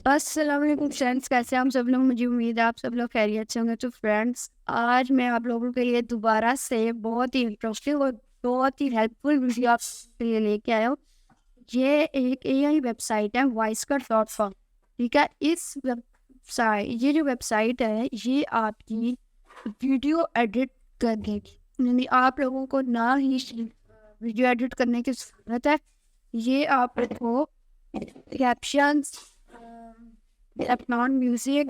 अस्सलाम वालेकुम फ्रेंड्स, कैसे हैं हम सब लोग। मुझे उम्मीद है आप सब लोग खैरियत से होंगे। तो फ्रेंड्स, आज मैं आप लोगों के लिए दोबारा से बहुत ही इंटरेस्टिंग और बहुत ही हेल्पफुल वीडियो आपके लिए लेके आया हूँ। ये एक एआई वेबसाइट है, voicecut.com। ठीक है, इस वेबसाइट ये जो वेबसाइट है ये आपकी वीडियो एडिट कर देगी, यानी आप लोगों को ना ही वीडियो एडिट करने की ज़रूरत है। ये आपको कैप्शंस, बैकग्राउंड म्यूजिक,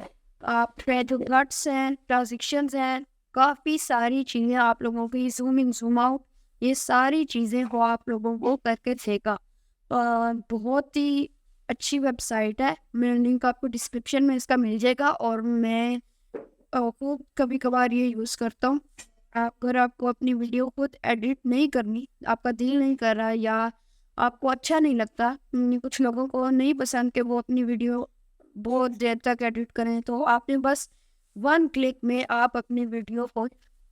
ट्रेडर्स हैं, ट्रांजिशंस हैं, काफ़ी सारी चीज़ें आप लोगों की, जूम इन जूम आउट, ये सारी चीज़ें वो आप लोगों को करके देगा। बहुत ही अच्छी वेबसाइट है। मेरा लिंक आपको डिस्क्रिप्शन में इसका मिल जाएगा और मैं खूब कभी कभार ये यूज़ करता हूँ। अगर आपको अपनी वीडियो खुद एडिट नहीं करनी, आपका दिल नहीं कर रहा या आपको अच्छा नहीं लगता, कुछ लोगों को नहीं पसंद कि वो अपनी वीडियो बहुत देर तक एडिट करें, तो आपने बस वन क्लिक में आप अपनी वीडियो को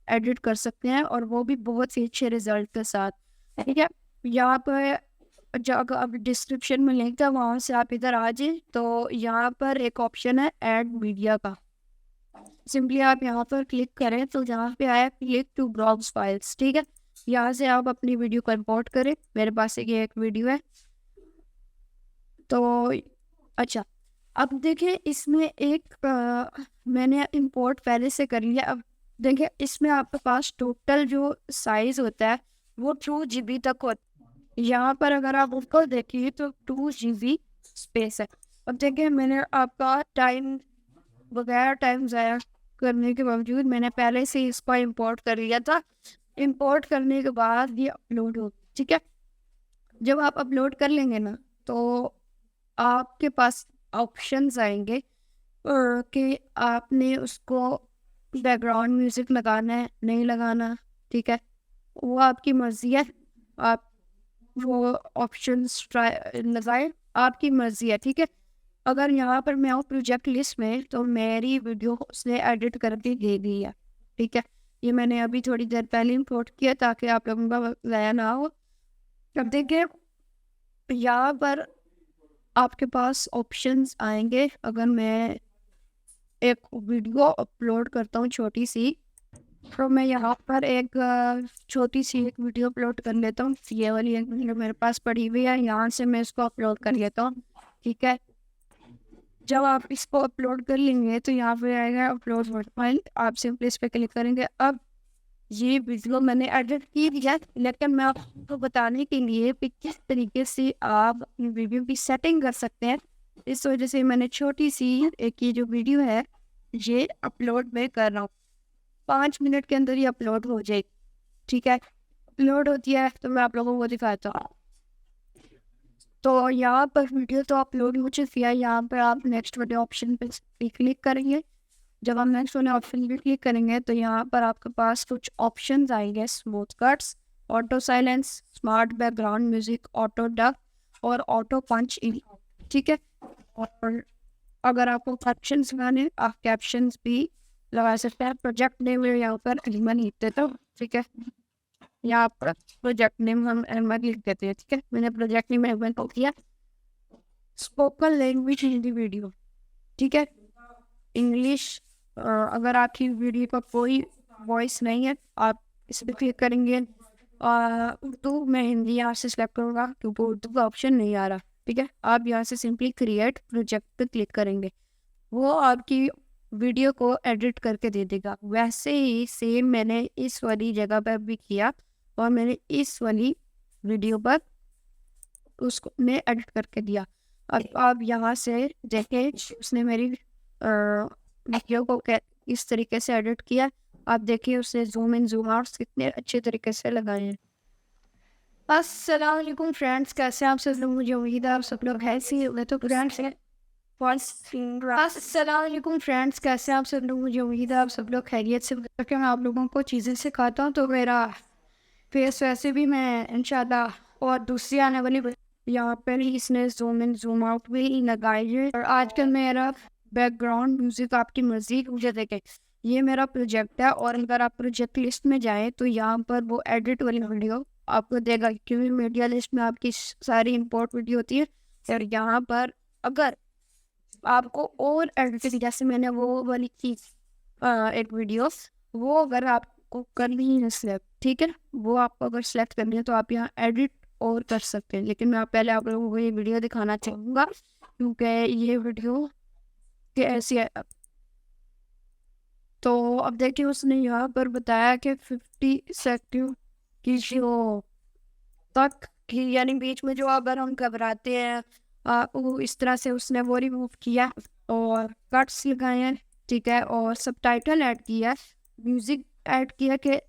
एडिट कर सकते हैं और वो भी बहुत ही अच्छे रिजल्ट के साथ। ठीक है, यहाँ पर जाकर अब डिस्क्रिप्शन में लिंक है, वहाँ से आप इधर आ जाए तो यहाँ पर एक ऑप्शन है ऐड मीडिया का। सिंपली आप यहाँ पर क्लिक करें तो यहाँ पे आया क्लिक टू ब्राउज फाइल्स। ठीक है, यहाँ से आप अपनी वीडियो को इंपोर्ट करें। मेरे पास ये एक वीडियो है, तो अच्छा, अब देखिए इसमें एक मैंने इंपोर्ट पहले से कर लिया। अब देखिए इसमें आपके पास टोटल जो साइज होता है वो 2 GB तक होता है। यहाँ पर अगर आप ऊपर देखिए तो 2 GB स्पेस है। अब देखिए मैंने आपका टाइम वगैरह टाइम ज़ाया करने के बावजूद मैंने पहले से ही इसको इंपोर्ट कर लिया था। इंपोर्ट करने के बाद ये अपलोड हो, ठीक है। जब आप अपलोड कर लेंगे ना तो आपके पास ऑप्शंस आएंगे कि आपने उसको बैकग्राउंड म्यूजिक लगाना है नहीं लगाना। ठीक है, वो आपकी मर्जी है। आप वो ऑप्शंस ट्राई लगाए, आपकी मर्जी है। ठीक है, अगर यहाँ पर मैं हूँ प्रोजेक्ट लिस्ट में तो मेरी वीडियो उसने एडिट करके दे दी है। ठीक है, ये मैंने अभी थोड़ी देर पहले इंपोर्ट किया ताकि आप लोगों का वक्त ज़ाया ना हो। अब देखिए यहाँ पर आपके पास ऑप्शंस आएंगे। अगर मैं एक वीडियो अपलोड करता हूँ छोटी सी, तो मैं यहाँ पर एक छोटी सी एक वीडियो अपलोड कर लेता हूँ। ये वाली एक वीडियो मेरे पास पड़ी हुई है, यहाँ से मैं इसको अपलोड कर लेता हूँ। ठीक है, जब आप इसको अपलोड कर लेंगे तो यहाँ पे आएगा अपलोड फाइल, आप सिंपली इस पर क्लिक करेंगे। अब ये वीडियो मैंने एडिट की दिया, लेकिन मैं आपको बताने के लिए कि किस तरीके से आप अपनी वीडियो की सेटिंग कर सकते हैं, इस वजह से मैंने छोटी सी एक ये जो वीडियो है ये अपलोड में कर रहा हूँ। 5 मिनट के अंदर ये अपलोड हो जाएगी। ठीक है, अपलोड होती है तो मैं आप लोगों को दिखाता हूँ। तो यहाँ पर वीडियो तो अपलोड हो चुकी है। यहाँ पर आप नेक्स्ट वाले ऑप्शन पे क्लिक करेंगे। जब हम नेक्स्ट वाले ऑप्शन पे क्लिक करेंगे तो यहाँ पर आपके पास कुछ ऑप्शंस आएंगे, smooth cuts, auto silence, smart background music, auto duck और ऑटो पंच इन। ठीक है, और अगर आपको कैप्शंस लगाने आप कैप्शंस भी लगा सकते हैं। प्रोजेक्ट नेम यहाँ पर एनिमल लिख देता हूँ। ठीक है, यहाँ पर प्रोजेक्ट नेम हम एनिमल लिख देते हैं। ठीक है, मैंने प्रोजेक्ट नेम एनिमल को किया। स्पोकन लैंग्वेज हिंदी वीडियो, ठीक है, इंग्लिश। अगर आपकी वीडियो का कोई वॉइस नहीं है आप इस पर क्लिक करेंगे। उर्दू में हिंदी यहाँ से सेलेक्ट करूँगा क्योंकि उर्दू का ऑप्शन नहीं आ रहा। ठीक है, आप यहाँ से सिंपली क्रिएट प्रोजेक्ट पे क्लिक करेंगे, वो आपकी वीडियो को एडिट करके दे देगा। वैसे ही सेम मैंने इस वाली जगह पर भी किया और मैंने इस वाली वीडियो पर उसको ने एडिट करके दिया। अब आप यहाँ से देखें उसने मेरी वीडियो को इस तरीके से एडिट किया। आप देखिए उसने जूम इन जूम आउट कितने अच्छे तरीके से लगाए हैं। अस्सलाम वालेकुम फ्रेंड्स, कैसे हैं आप सब लोग। मुझे उम्मीद है आप सब लोग ऐसे ही होंगे। तो फ्रेंड्स अस्सलाम वालेकुम फ्रेंड्स, कैसे हैं आप सब लोग। मुझे उम्मीद है आप सब लोग खैरियत से होंगे। क्योंकि मैं आप लोगों को चीज़ें सिखाता हूँ तो मेरा फेस वैसे भी मैं इंशाल्लाह और दूसरी आने वाली यहाँ पर ही इसने जूम इन जूम आउट भी लगाई है। और आजकल मेरा बैकग्राउंड म्यूजिक आपकी मर्जी, मुझे देखें ये मेरा प्रोजेक्ट है और अगर आप प्रोजेक्ट लिस्ट में जाएं तो यहाँ पर वो एडिट वाली वीडियो आपको देगा, क्योंकि मीडिया लिस्ट में आपकी सारी इंपोर्ट वीडियो होती है। और यहाँ पर अगर आपको और एडिटिंग, जैसे मैंने वो वाली चीज़ एक वीडियो, वो अगर आपको करनी है सिलेक्ट, ठीक है, वो आपको अगर सिलेक्ट करनी है तो आप यहाँ एडिट और कर सकते हैं। लेकिन मैं पहले आप लोगों को ये वीडियो दिखाना चाहूँगा क्योंकि ये वीडियो कि ऐसी है। तो अब देखिए उसने यहाँ पर बताया कि 50 सेकंड की जो तक की, यानी बीच में जो अगर हम घबराते हैं वो इस तरह से उसने वो रिमूव किया और कट्स लगाए हैं, ठीक है, और सबटाइटल ऐड किया, म्यूजिक ऐड किया कि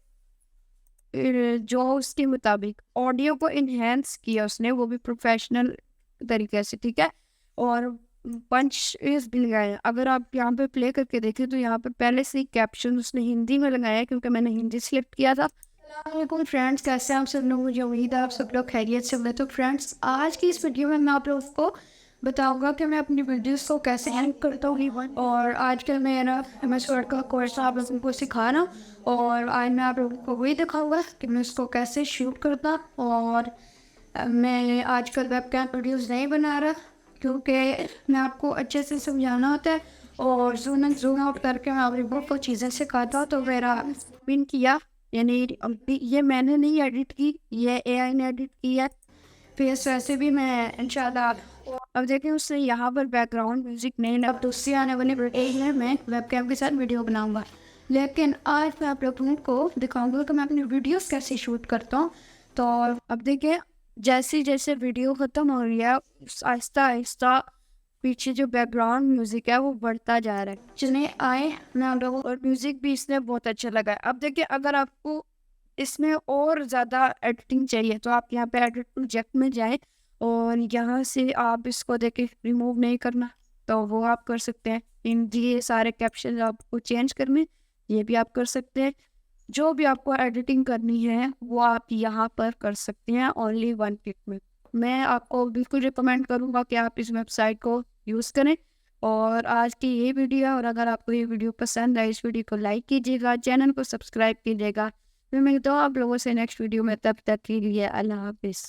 जो उसके मुताबिक ऑडियो को इन्हेंस किया उसने, वो भी प्रोफेशनल तरीके से, ठीक है, और पंच इस भी लगाए। अगर आप यहाँ पे प्ले करके देखें तो यहाँ पे पहले से ही कैप्शन उसने हिंदी में लगाया क्योंकि मैंने हिंदी सिलेक्ट किया था। अस्सलामुअलैकुम फ्रेंड्स, कैसे हैं आप सब लोग? मुझे उम्मीद है आप सब लोग खैरियत से होंगे। तो फ्रेंड्स, आज की इस वीडियो में मैं आप लोगों को बताऊंगा कि मैं अपनी वीडियोस को कैसे एडिट करता हूँ, और आजकल मेरा MS वर्ड का कोर्स आप लोगों को सिखा रहा हूँ, और आज मैं आप लोगों को वही दिखाऊंगा कि मैं उसको कैसे शूट करता। और मैं आजकल वेबकैम वीडियोस नहीं बना रहा क्योंकि मैं आपको अच्छे से समझाना होता है, और जूम इन जूम आउट करके मैं आप लोगों को चीज़ें सिखाता हूँ। तो मेरा पिन किया, यानी ये मैंने नहीं एडिट की, ये AI ने एडिट की है। फेस वैसे भी मैं इंशाल्लाह, अब देखिए उसने यहाँ पर बैकग्राउंड म्यूजिक नहीं, अब दूसरी आने वाली वीडियो में मैं वेबकैम के साथ वीडियो बनाऊंगा। लेकिन आज मैं आप लोगों को दिखाऊंगा कि मैं अपनी वीडियोस कैसे शूट करता हूँ। तो अब देखिए जैसे जैसे वीडियो ख़त्म हो रही है, आहिस्ता आहिस्ता पीछे जो बैकग्राउंड म्यूजिक है वो बढ़ता जा रहा है। चलिए आए मैं आप लोगों, और म्यूजिक भी इसने बहुत अच्छा लगा है। अब देखिए अगर आपको इसमें और ज़्यादा एडिटिंग चाहिए तो आप यहाँ पे एडिट प्रोजेक्ट में जाएं, और यहाँ से आप इसको देखिए रिमूव नहीं करना तो वो आप कर सकते हैं। इन ये सारे कैप्शन आपको चेंज करने, ये भी आप कर सकते हैं। जो भी आपको एडिटिंग करनी है वो आप यहाँ पर कर सकते हैं ओनली 1 क्लिक में। मैं आपको बिल्कुल रिकमेंड करूँगा कि आप इस वेबसाइट को यूज़ करें। और आज की ये वीडियो, और अगर आपको ये वीडियो पसंद आए इस वीडियो को लाइक कीजिएगा, चैनल को सब्सक्राइब कीजिएगा। फिर मिलता हूँ आप लोगों से नेक्स्ट वीडियो में, तब तक के लिए अल्लाह हाफिज़।